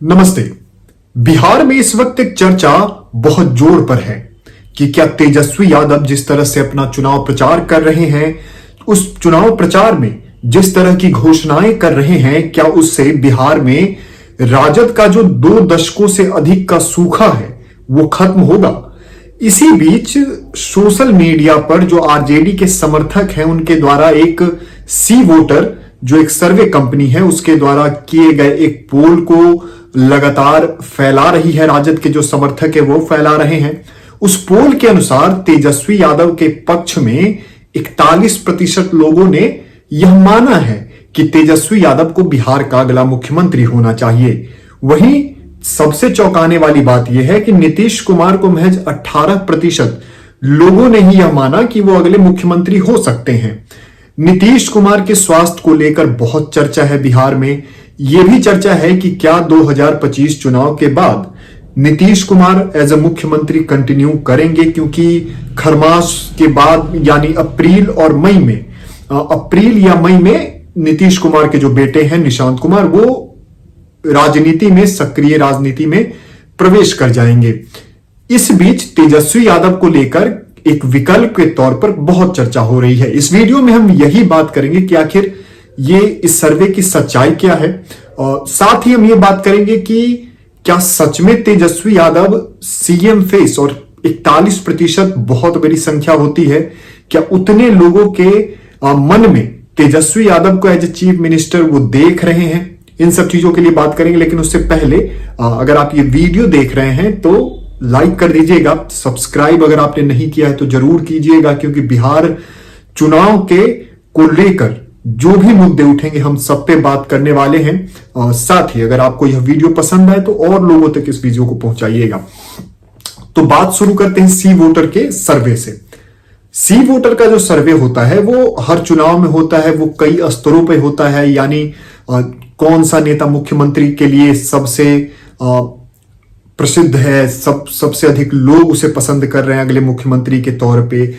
नमस्ते। बिहार में इस वक्त एक चर्चा बहुत जोर पर है कि क्या तेजस्वी यादव जिस तरह से अपना चुनाव प्रचार कर रहे हैं, उस चुनाव प्रचार में जिस तरह की घोषणाएं कर रहे हैं, क्या उससे बिहार में राजद का जो 2 दशकों से अधिक का सूखा है वो खत्म होगा। इसी बीच सोशल मीडिया पर जो आरजेडी के समर्थक हैं उनके द्वारा एक सी वोटर जो एक सर्वे कंपनी है उसके द्वारा किए गए एक पोल को लगातार फैला रही है, राजद के जो समर्थक है वो फैला रहे हैं। उस पोल के अनुसार तेजस्वी यादव के पक्ष में 41% लोगों ने यह माना है कि तेजस्वी यादव को बिहार का अगला मुख्यमंत्री होना चाहिए। वहीं सबसे चौंकाने वाली बात यह है कि नीतीश कुमार को महज 18% लोगों ने ही यह माना कि वो अगले मुख्यमंत्री हो सकते हैं। नीतीश कुमार के स्वास्थ्य को लेकर बहुत चर्चा है बिहार में। यह भी चर्चा है कि क्या 2025 चुनाव के बाद नीतीश कुमार एज ए मुख्यमंत्री कंटिन्यू करेंगे, क्योंकि खरमास के बाद यानी अप्रैल या मई में नीतीश कुमार के जो बेटे हैं निशांत कुमार वो राजनीति में, सक्रिय राजनीति में प्रवेश कर जाएंगे। इस बीच तेजस्वी यादव को लेकर एक विकल्प के तौर पर बहुत चर्चा हो रही है। इस वीडियो में हम यही बात करेंगे कि आखिर ये इस सर्वे की सच्चाई क्या है, और साथ ही हम ये बात करेंगे कि क्या सच में तेजस्वी यादव सीएम फेस, और 41% बहुत बड़ी संख्या होती है, क्या उतने लोगों के मन में तेजस्वी यादव को एज ए चीफ मिनिस्टर वो देख रहे हैं। इन सब चीजों के लिए बात करेंगे, लेकिन उससे पहले अगर आप ये वीडियो देख रहे हैं तो लाइक कर दीजिएगा, सब्सक्राइब अगर आपने नहीं किया है तो जरूर कीजिएगा, क्योंकि बिहार चुनाव के को लेकर जो भी मुद्दे उठेंगे हम सब पे बात करने वाले हैं। साथ ही अगर आपको यह वीडियो पसंद आए तो और लोगों तक इस वीडियो को पहुंचाइएगा। तो बात शुरू करते हैं सी वोटर के सर्वे से। सी वोटर का जो सर्वे होता है वो हर चुनाव में होता है, वो कई स्तरों पे होता है, यानी कौन सा नेता मुख्यमंत्री के लिए सबसे प्रसिद्ध है, सबसे अधिक लोग उसे पसंद कर रहे हैं अगले मुख्यमंत्री के तौर पे,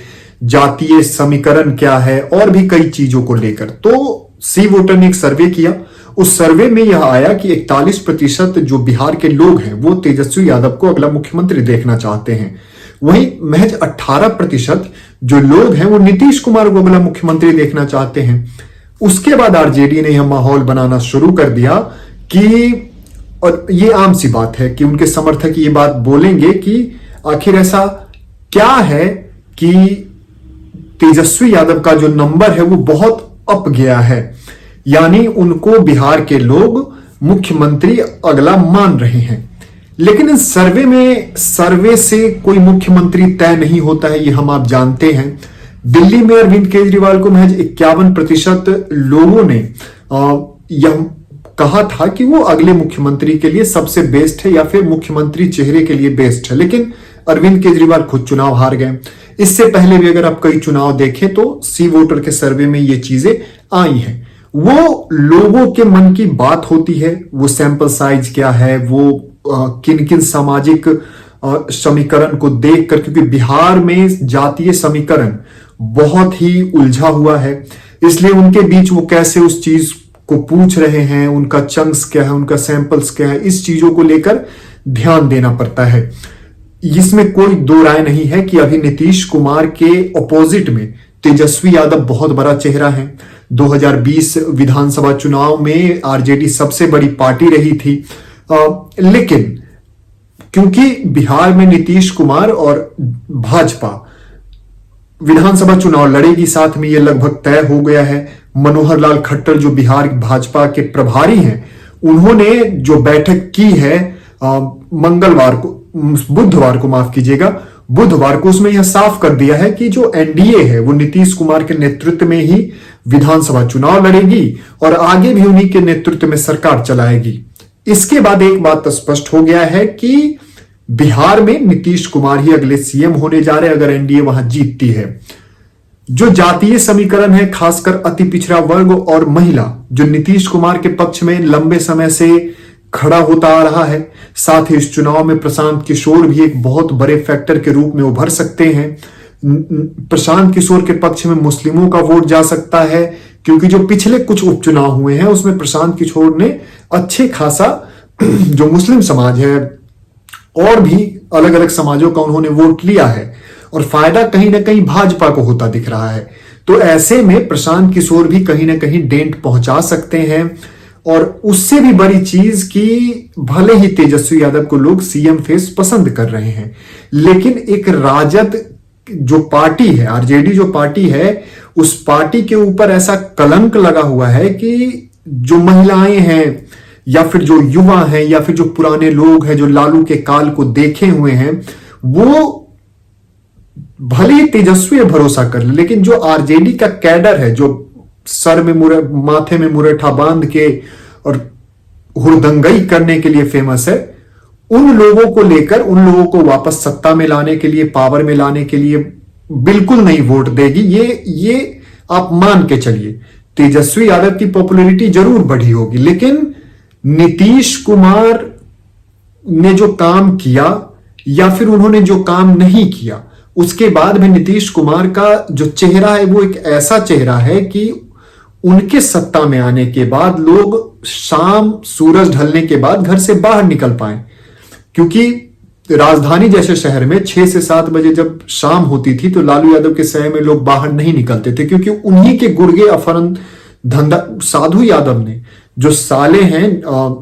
जातीय समीकरण क्या है और भी कई चीजों को लेकर। तो सी वोटर ने एक सर्वे किया। उस सर्वे में यह आया कि 41% जो बिहार के लोग हैं वो तेजस्वी यादव को अगला मुख्यमंत्री देखना चाहते हैं। वहीं महज 18% जो लोग हैं वो नीतीश कुमार को अगला मुख्यमंत्री देखना चाहते हैं। उसके बाद आरजेडी ने यह माहौल बनाना शुरू कर दिया कि, और ये आम सी बात है कि उनके समर्थक ये बात बोलेंगे कि आखिर ऐसा क्या है कि तेजस्वी यादव का जो नंबर है वो बहुत अप गया है, यानी उनको बिहार के लोग मुख्यमंत्री अगला मान रहे हैं। लेकिन इस सर्वे से कोई मुख्यमंत्री तय नहीं होता है, ये हम आप जानते हैं। दिल्ली में अरविंद केजरीवाल को महज 51% लोगों ने यह कहा था कि वो अगले मुख्यमंत्री के लिए सबसे बेस्ट है या फिर मुख्यमंत्री चेहरे के लिए बेस्ट है, लेकिन अरविंद केजरीवाल खुद चुनाव हार गए। इससे पहले भी अगर आप कई चुनाव देखें तो सी वोटर के सर्वे में ये चीजें आई हैं। वो लोगों के मन की बात होती है, वो सैंपल साइज क्या है, वो किन किन सामाजिक समीकरण को देखकर, क्योंकि बिहार में जातीय समीकरण बहुत ही उलझा हुआ है, इसलिए उनके बीच वो कैसे उस चीज को पूछ रहे हैं, उनका चंक्स क्या है, उनका सैंपल्स क्या है, इस चीजों को लेकर ध्यान देना पड़ता है। इसमें कोई दो राय नहीं है कि अभी नीतीश कुमार के ऑपोजिट में तेजस्वी यादव बहुत बड़ा चेहरा है। 2020 विधानसभा चुनाव में आरजेडी सबसे बड़ी पार्टी रही थी, लेकिन क्योंकि बिहार में नीतीश कुमार और भाजपा विधानसभा चुनाव लड़ेगी, साथ में यह लगभग तय हो गया है। मनोहर लाल खट्टर जो बिहार भाजपा के प्रभारी हैं, उन्होंने जो बैठक की है बुधवार को उसमें यह साफ कर दिया है कि जो एनडीए है वो नीतीश कुमार के नेतृत्व में ही विधानसभा चुनाव लड़ेगी और आगे भी उन्हीं के नेतृत्व में सरकार चलाएगी। इसके बाद एक बात स्पष्ट हो गया है कि बिहार में नीतीश कुमार ही अगले सीएम होने जा रहे हैं अगर एनडीए वहां जीतती है। जो जातीय समीकरण है, खासकर अति पिछड़ा वर्ग और महिला, जो नीतीश कुमार के पक्ष में लंबे समय से खड़ा होता आ रहा है, साथ ही इस चुनाव में प्रशांत किशोर भी एक बहुत बड़े फैक्टर के रूप में उभर सकते हैं। प्रशांत किशोर के पक्ष में मुस्लिमों का वोट जा सकता है, क्योंकि जो पिछले कुछ उपचुनाव हुए हैं उसमें प्रशांत किशोर ने अच्छे खासा जो मुस्लिम समाज है और भी अलग अलग समाजों का उन्होंने वोट लिया है, और फायदा कहीं ना कहीं भाजपा को होता दिख रहा है। तो ऐसे में प्रशांत किशोर भी कहीं ना कहीं डेंट पहुंचा सकते हैं। और उससे भी बड़ी चीज कि भले ही तेजस्वी यादव को लोग सीएम फेस पसंद कर रहे हैं, लेकिन एक राजद जो पार्टी है, आरजेडी जो पार्टी है, उस पार्टी के ऊपर ऐसा कलंक लगा हुआ है कि जो महिलाएं हैं या फिर जो युवा हैं या फिर जो पुराने लोग हैं जो लालू के काल को देखे हुए हैं, वो भले ही तेजस्वी भरोसा कर ले, लेकिन जो आरजेडी का कैडर है, जो सर में माथे में मुरेठा बांध के और हुड़दंगई करने के लिए फेमस है, उन लोगों को लेकर, उन लोगों को वापस सत्ता में लाने के लिए, पावर में लाने के लिए बिल्कुल नहीं वोट देगी। ये आप मान के चलिए। तेजस्वी यादव की पॉपुलैरिटी जरूर बढ़ी होगी, लेकिन नीतीश कुमार ने जो काम किया या फिर उन्होंने जो काम नहीं किया, उसके बाद भी नीतीश कुमार का जो चेहरा है वो एक ऐसा चेहरा है कि उनके सत्ता में आने के बाद लोग शाम सूरज ढलने के बाद घर से बाहर निकल पाए। क्योंकि राजधानी जैसे शहर में 6 से 7 बजे जब शाम होती थी तो लालू यादव के शहर में लोग बाहर नहीं निकलते थे, क्योंकि उन्हीं के गुर्गे अपहरण धंधा साधु यादव ने, जो साले हैं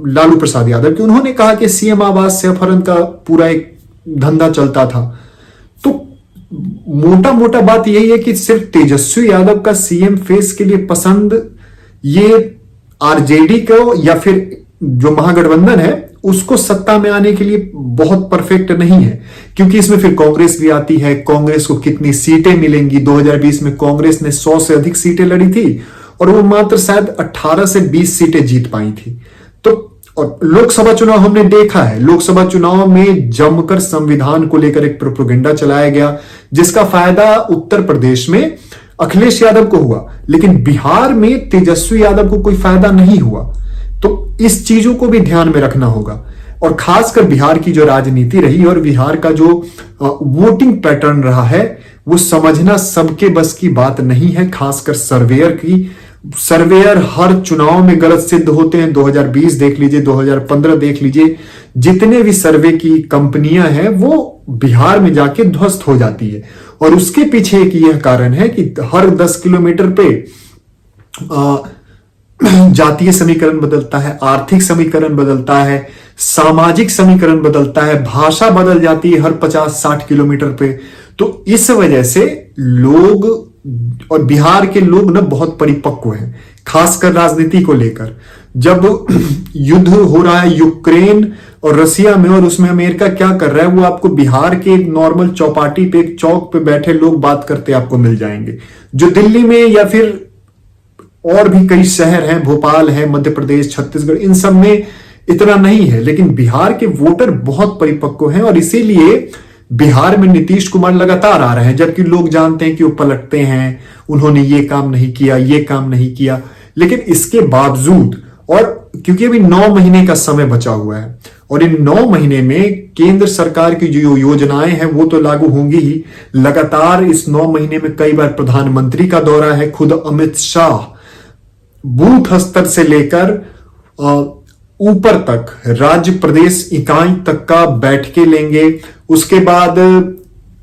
लालू प्रसाद यादव के, उन्होंने कहा कि सीएम आवास से अपहरण का पूरा एक धंधा चलता था। तो मोटा मोटा बात यही है कि सिर्फ तेजस्वी यादव का सीएम फेस के लिए पसंद ये आरजेडी को या फिर जो महागठबंधन है उसको सत्ता में आने के लिए बहुत परफेक्ट नहीं है। क्योंकि इसमें फिर कांग्रेस भी आती है, कांग्रेस को कितनी सीटें मिलेंगी। 2020 में कांग्रेस ने 100 से अधिक सीटें लड़ी थी और वो मात्र शायद 18 से 20 सीटें जीत पाई थी। तो और लोकसभा चुनाव हमने देखा है, लोकसभा चुनाव में जमकर संविधान को लेकर एक प्रोपेगेंडा चलाया गया, जिसका फायदा उत्तर प्रदेश में अखिलेश यादव को हुआ, लेकिन बिहार में तेजस्वी यादव को कोई फायदा नहीं हुआ। तो इस चीजों को भी ध्यान में रखना होगा। और खासकर बिहार की जो राजनीति रही और बिहार का जो वोटिंग पैटर्न रहा है, वो समझना सबके बस की बात नहीं है। खासकर सर्वेयर की, सर्वेयर हर चुनाव में गलत सिद्ध होते हैं। 2020 देख लीजिए, 2015 देख लीजिए, जितने भी सर्वे की कंपनियां हैं वो बिहार में जाके ध्वस्त हो जाती है। और उसके पीछे एक यह कारण है कि हर 10 किलोमीटर पे जातीय समीकरण बदलता है, आर्थिक समीकरण बदलता है, सामाजिक समीकरण बदलता है, भाषा बदल जाती है हर 50-60 किलोमीटर पे। तो इस वजह से लोग, और बिहार के लोग ना बहुत परिपक्व हैं, खासकर राजनीति को लेकर। जब युद्ध हो रहा है यूक्रेन और रसिया में, और उसमें अमेरिका क्या कर रहा है, वो आपको बिहार के एक नॉर्मल चौपाटी पे, एक चौक पे बैठे लोग बात करते आपको मिल जाएंगे। जो दिल्ली में या फिर और भी कई शहर हैं, भोपाल है, मध्य प्रदेश, छत्तीसगढ़, इन सब में इतना नहीं है। लेकिन बिहार के वोटर बहुत परिपक्व हैं और इसीलिए बिहार में नीतीश कुमार लगातार आ रहे हैं, जबकि लोग जानते हैं कि वो पलटते हैं, उन्होंने ये काम नहीं किया, ये काम नहीं किया। लेकिन इसके बावजूद, और क्योंकि अभी 9 महीने का समय बचा हुआ है और इन 9 महीने में केंद्र सरकार की जो योजनाएं हैं वो तो लागू होंगी ही। लगातार इस 9 महीने में कई बार प्रधानमंत्री का दौरा है, खुद अमित शाह बूथ स्तर से लेकर ऊपर तक, राज्य प्रदेश इकाई तक का बैठकें लेंगे। उसके बाद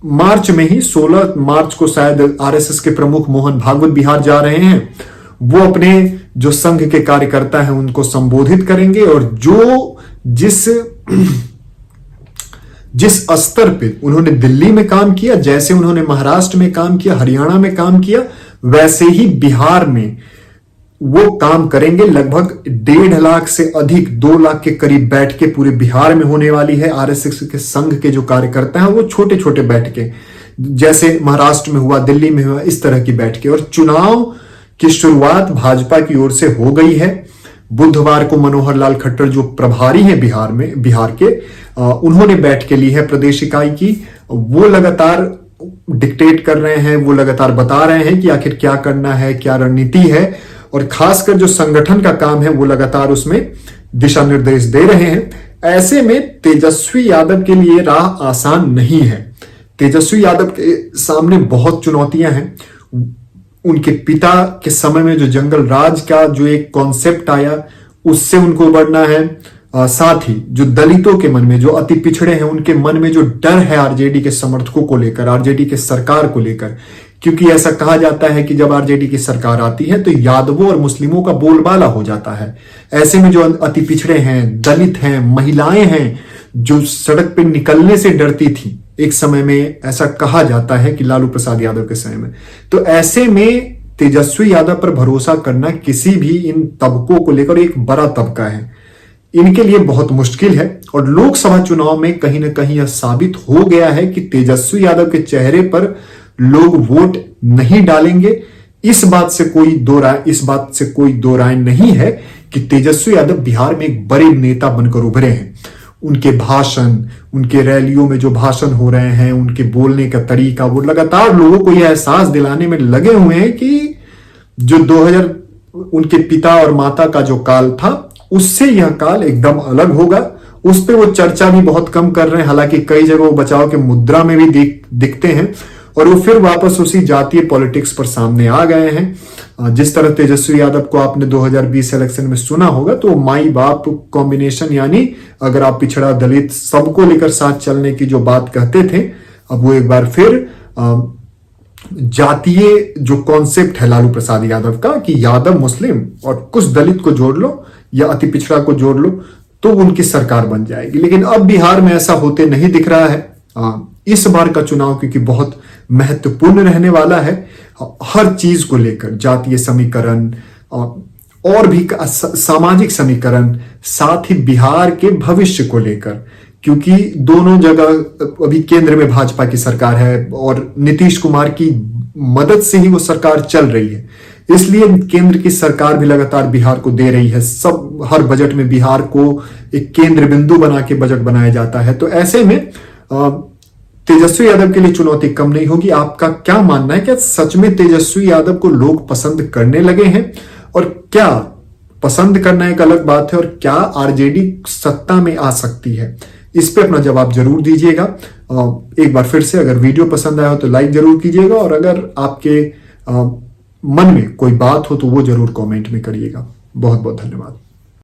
मार्च में ही 16 मार्च को शायद आरएसएस के प्रमुख मोहन भागवत बिहार जा रहे हैं। वो अपने जो संघ के कार्यकर्ता हैं उनको संबोधित करेंगे और जो जिस स्तर पे उन्होंने दिल्ली में काम किया, जैसे उन्होंने महाराष्ट्र में काम किया, हरियाणा में काम किया, वैसे ही बिहार में वो काम करेंगे। लगभग 1.5 लाख से अधिक, 2 लाख के करीब बैठके पूरे बिहार में होने वाली है। आरएसएस के संघ के जो कार्यकर्ता हैं वो छोटे छोटे बैठके, जैसे महाराष्ट्र में हुआ, दिल्ली में हुआ, इस तरह की बैठके। और चुनाव की शुरुआत भाजपा की ओर से हो गई है। बुधवार को मनोहर लाल खट्टर जो प्रभारी हैं बिहार के, उन्होंने बैठकें ली है प्रदेश इकाई की। वो लगातार डिक्टेट कर रहे हैं, वो लगातार बता रहे हैं कि आखिर क्या करना है, क्या रणनीति है, और खासकर जो संगठन का काम है वो लगातार उसमें दिशा निर्देश दे रहे हैं। ऐसे में तेजस्वी यादव के लिए राह आसान नहीं है। तेजस्वी यादव के सामने बहुत चुनौतियां हैं। उनके पिता के समय में जो जंगल राज का जो एक कॉन्सेप्ट आया, उससे उनको उबरना है। साथ ही जो दलितों के मन में, जो अति पिछड़े हैं, उनके मन में जो डर है आरजेडी के समर्थकों को लेकर, आरजेडी के सरकार को लेकर, क्योंकि ऐसा कहा जाता है कि जब आरजेडी की सरकार आती है तो यादवों और मुस्लिमों का बोलबाला हो जाता है। ऐसे में जो अति पिछड़े हैं, दलित हैं, महिलाएं हैं, जो सड़क पे निकलने से डरती थी एक समय में, ऐसा कहा जाता है कि लालू प्रसाद यादव के समय में, तो ऐसे में तेजस्वी यादव पर भरोसा करना किसी भी इन तबकों को लेकर, एक बड़ा तबका है, इनके लिए बहुत मुश्किल है। और लोकसभा चुनाव में कहीं ना कहीं यह साबित हो गया है कि तेजस्वी यादव के चेहरे पर लोग वोट नहीं डालेंगे। इस बात से कोई दो राय नहीं है कि तेजस्वी यादव बिहार में एक बड़े नेता बनकर उभरे हैं। उनके भाषण, उनके रैलियों में जो भाषण हो रहे हैं, उनके बोलने का तरीका, वो लगातार लोगों को यह एहसास दिलाने में लगे हुए हैं कि जो 2000 उनके पिता और माता का जो काल था, उससे यह काल एकदम अलग होगा। उस पे वो चर्चा भी बहुत कम कर रहे हैं, हालांकि कई जगह वो बचाव के मुद्रा में भी दिखते हैं, और वो फिर वापस उसी जातीय पॉलिटिक्स पर सामने आ गए हैं। जिस तरह तेजस्वी यादव को आपने 2020 इलेक्शन में सुना होगा, तो माई बाप कॉम्बिनेशन, यानी अगर आप पिछड़ा दलित सबको लेकर साथ चलने की जो बात कहते थे, अब वो एक बार फिर जातीय जो कॉन्सेप्ट है लालू प्रसाद यादव का, कि यादव मुस्लिम और कुछ दलित को जोड़ लो या अति पिछड़ा को जोड़ लो तो उनकी सरकार बन जाएगी। लेकिन अब बिहार में ऐसा होते नहीं दिख रहा है। इस बार का चुनाव क्योंकि बहुत महत्वपूर्ण रहने वाला है, हर चीज को लेकर, जातीय समीकरण और भी सामाजिक समीकरण, साथ ही बिहार के भविष्य को लेकर, क्योंकि दोनों जगह अभी केंद्र में भाजपा की सरकार है और नीतीश कुमार की मदद से ही वो सरकार चल रही है, इसलिए केंद्र की सरकार भी लगातार बिहार को दे रही है। हर बजट में बिहार को एक केंद्र बिंदु बना के बजट बनाया जाता है। तो ऐसे में तेजस्वी यादव के लिए चुनौती कम नहीं होगी। आपका क्या मानना है, क्या सच में तेजस्वी यादव को लोग पसंद करने लगे हैं? और क्या पसंद करना एक अलग बात है, और क्या आरजेडी सत्ता में आ सकती है? इस पे अपना जवाब जरूर दीजिएगा। एक बार फिर से, अगर वीडियो पसंद आया हो तो लाइक जरूर कीजिएगा, और अगर आपके मन में कोई बात हो तो वो जरूर कमेंट में करिएगा। बहुत बहुत धन्यवाद।